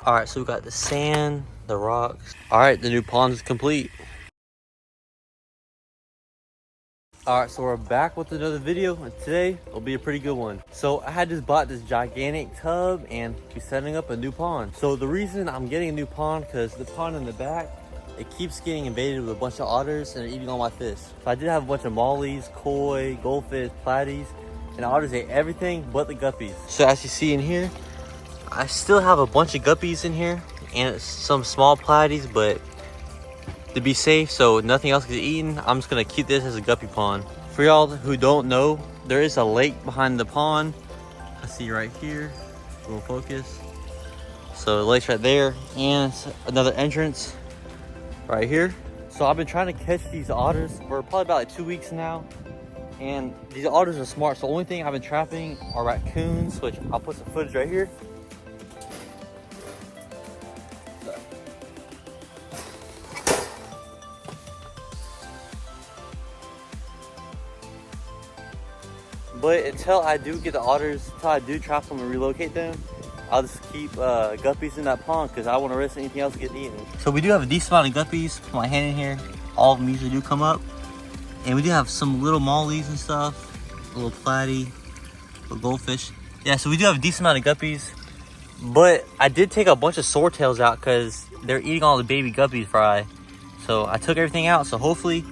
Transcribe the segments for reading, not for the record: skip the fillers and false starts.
All right, so we got the sand, the rocks. All right, the new pond is complete. All right, so we're back with another video, and today will be a pretty good one. So I had just bought this gigantic tub and be setting up a new pond. So the reason I'm getting a new pond, because the pond in the back, it keeps getting invaded with a bunch of otters and they're eating all my fish. So I did have a bunch of mollies, koi, goldfish, platies, and the otters ate everything but the guppies. So as you see in here, I still have a bunch of guppies in here and some small platies, but to be safe so nothing else gets eaten, I'm just gonna keep this as a guppy pond. For y'all who don't know, there is a lake behind the pond. I see right here, we'll focus. So the lake's right there, and another entrance right here. So I've been trying to catch these otters for probably about like 2 weeks now, and these otters are smart. So the only thing I've been trapping are raccoons, which I'll put some footage right here. But until I do get the otters, until I do trap them and relocate them, I'll just keep guppies in that pond because I don't want to risk anything else getting eaten. So we do have a decent amount of guppies. Put my hand in here. All of them usually do come up. And we do have some little mollies and stuff. A little platy, a little goldfish. Yeah, so we do have a decent amount of guppies. But I did take a bunch of swordtails out because they're eating all the baby guppies fry. So I took everything out, so hopefully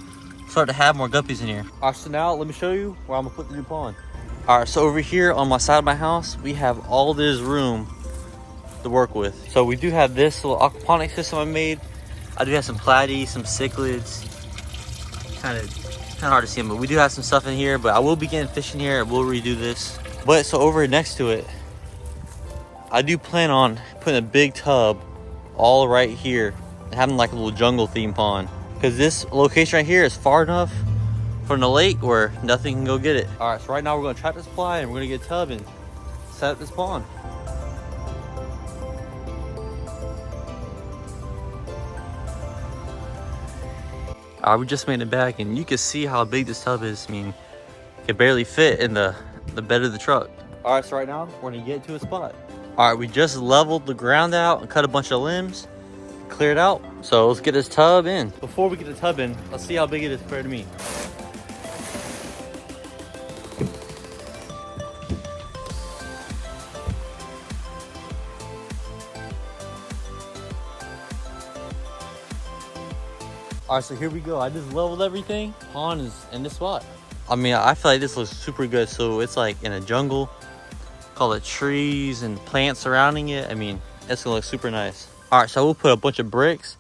start to have more guppies in here. All right, so now let me show you where I'm gonna put the new pond. All right, so over here on my side of my house, we have all this room to work with. So we do have this little aquaponic system I made. I do have some platies, some cichlids. Kind of hard to see them, but we do have some stuff in here. But I will be getting fish in here. I will redo this. But so over next to it, I do plan on putting a big tub all right here and having like a little jungle theme pond. Because this location right here is far enough from the lake where nothing can go get it. All right, so right now we're gonna trap this fly and we're gonna get a tub and set up this pond. All right, we just made it back and you can see how big this tub is. I mean, it can barely fit in the bed of the truck. All right, so right now we're gonna get to a spot. All right, we just leveled the ground out and cut a bunch of limbs. Clear it out. So let's get this tub in. Before we get the tub in, let's see how big it is compared to me. All right, so here we go. I just leveled everything. Pond is in this spot. I mean, I feel like this looks super good. So it's like in a jungle, call it trees and plants surrounding it. I mean, it's gonna look super nice. All right, so we'll put a bunch of bricks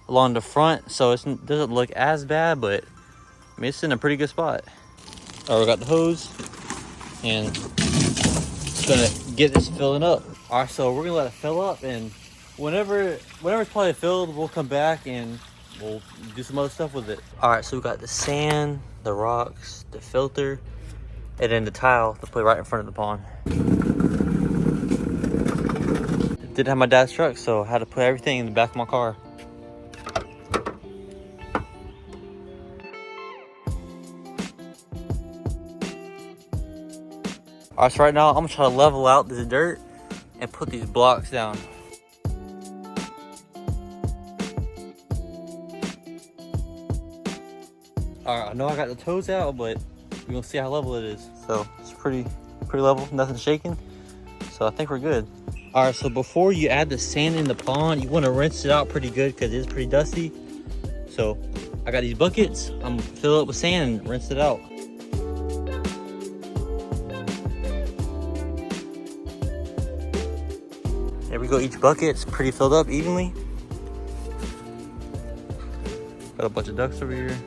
along the front so it doesn't look as bad, but I mean, it's in a pretty good spot. All right, we got the hose and it's gonna get this filling up. All right, so we're gonna let it fill up, and whenever it's probably filled, we'll come back and we'll do some other stuff with it. All right, so we got the sand, the rocks, the filter, and then the tile to put right in front of the pond. Didn't have my dad's truck, so I had to put everything in the back of my car. All right, so right now I'm gonna try to level out the dirt and put these blocks down. All right, I know I got the toes out, but we're gonna see how level it is. So it's pretty level, nothing shaking. So I think we're good. All right, so before you add the sand in the pond, you want to rinse it out pretty good because it's pretty dusty. So I got these buckets. I'm gonna fill it up with sand and rinse it out. There we go. Each bucket's pretty filled up evenly. Got a bunch of ducks over here.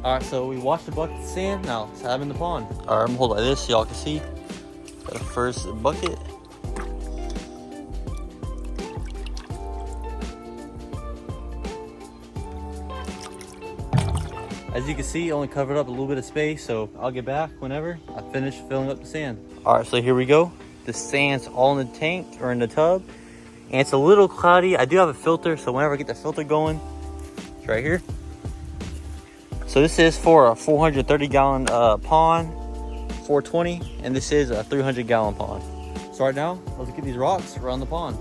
All right, so we washed the bucket of sand. Now let's have them in the pond. All right, I'm gonna hold it like this so y'all can see. Got the first bucket. As you can see, it only covered up a little bit of space, so I'll get back whenever I finish filling up the sand. All right, so here we go. The sand's all in the tank or in the tub, and it's a little cloudy. I do have a filter, so whenever I get the filter going, it's right here. So this is for a 430 gallon pond, 420, and this is a 300 gallon pond. So right now, let's get these rocks around the pond.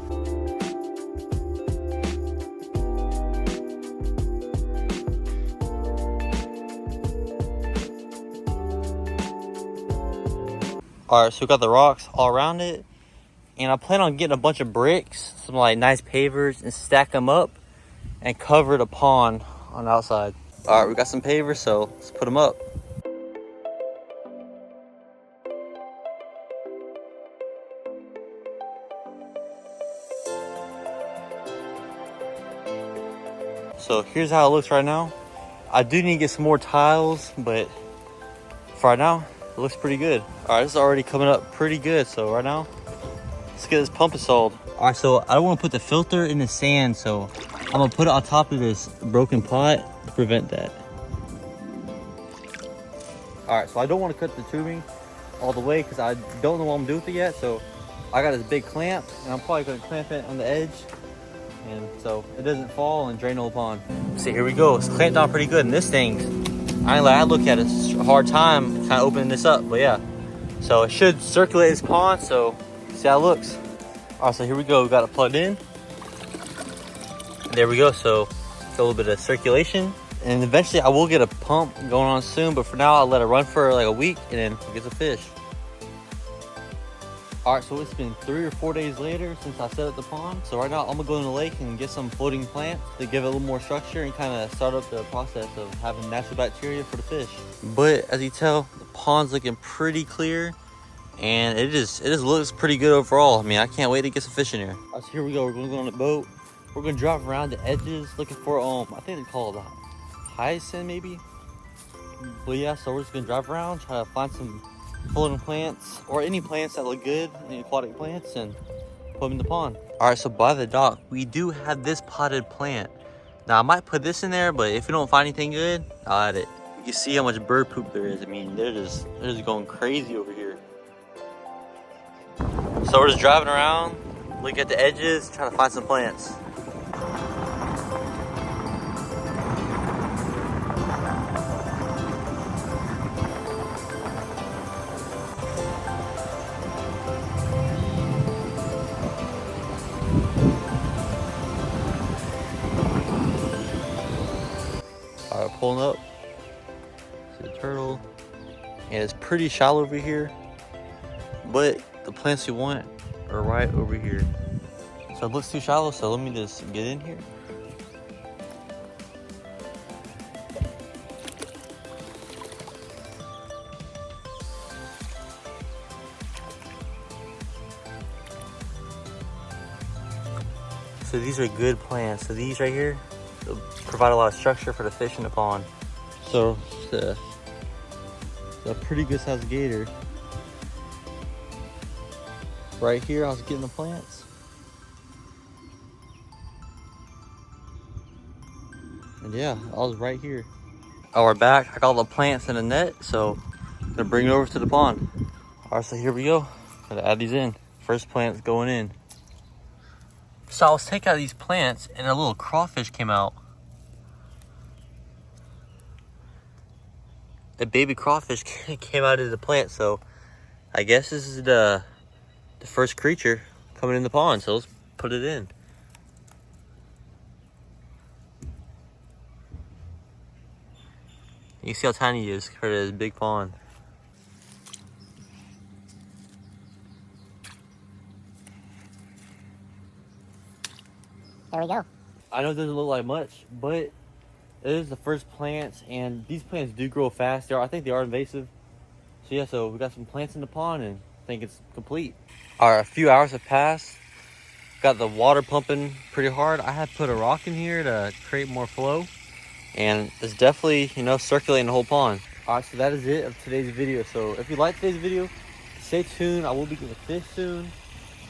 All right, so we got the rocks all around it, and I plan on getting a bunch of bricks, some like nice pavers, and stack them up and cover the pond on the outside. All right, we got some pavers, so let's put them up. So here's how it looks right now. I do need to get some more tiles, but for right now, it looks pretty good. All right, this is already coming up pretty good. So right now, let's get this pump installed. All right, so I don't want to put the filter in the sand, so I'm gonna put it on top of this broken pot to prevent that. All right, so I don't want to cut the tubing all the way because I don't know what I'm doing with it yet. So I got this big clamp, and I'm probably gonna clamp it on the edge, and so it doesn't fall and drain the whole pond. See, here we go. It's clamped down pretty good, and this thing, I look at it, it's a hard time kind of opening this up, but yeah. So it should circulate this pond, so see how it looks. All right, so here we go. We got it plugged in. There we go. So a little bit of circulation, and eventually I will get a pump going on soon, but for now I'll let it run for like a week and then we'll get some fish. All right, so it's been 3 or 4 days later since I set up the pond. So right now I'm gonna go in the lake and get some floating plants to give it a little more structure and kind of start up the process of having natural bacteria for the fish. But as you tell, the pond's looking pretty clear, and it just looks pretty good overall. I mean, I can't wait to get some fish in here. All right, so here we go. We're gonna go on the boat. We're gonna drive around the edges looking for I think they call it hyacinth maybe. But yeah, so we're just gonna drive around, try to find some floating plants or any plants that look good, any aquatic plants, and put them in the pond. All right, so by the dock, we do have this potted plant. Now I might put this in there, but if we don't find anything good, I'll add it. You can see how much bird poop there is. I mean, they're just going crazy over here. So we're just driving around, looking at the edges, trying to find some plants. All right, pulling up. See the turtle. And it's pretty shallow over here, but the plants we want are right over here. So it looks too shallow, so let me just get in here. So these are good plants. So these right here, they'll provide a lot of structure for the fish in the pond. So it's a pretty good sized gator. Right here, I was getting the plants. And yeah, I was right here. Oh, we're back. I got all the plants in a net, so I'm gonna bring it over to the pond. All right, so here we go. Gotta add these in. First plant's going in. So I was taking out these plants and a little crawfish came out. A baby crawfish came out of the plant, so I guess this is the first creature coming in the pond, so let's put it in. You see how tiny he is compared to this big pond. There we go. I know it doesn't look like much, but it is the first plants, and these plants do grow fast. I think they are invasive. So yeah, so we got some plants in the pond and I think it's complete. All right, a few hours have passed. Got the water pumping pretty hard. I had put a rock in here to create more flow, and it's definitely, you know, circulating the whole pond. All right, so that is it of today's video. So if you like today's video, stay tuned. I will be getting fish soon.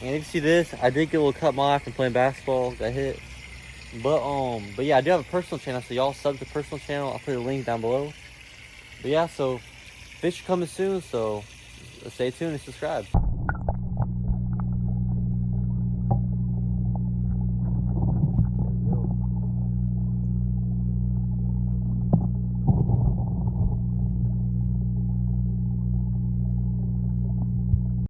And if you see this, I did get a little cut my eye from playing basketball. Got hit. But yeah, I do have a personal channel, so y'all sub to the personal channel. I'll put a link down below. But yeah, so fish are coming soon, so stay tuned and subscribe.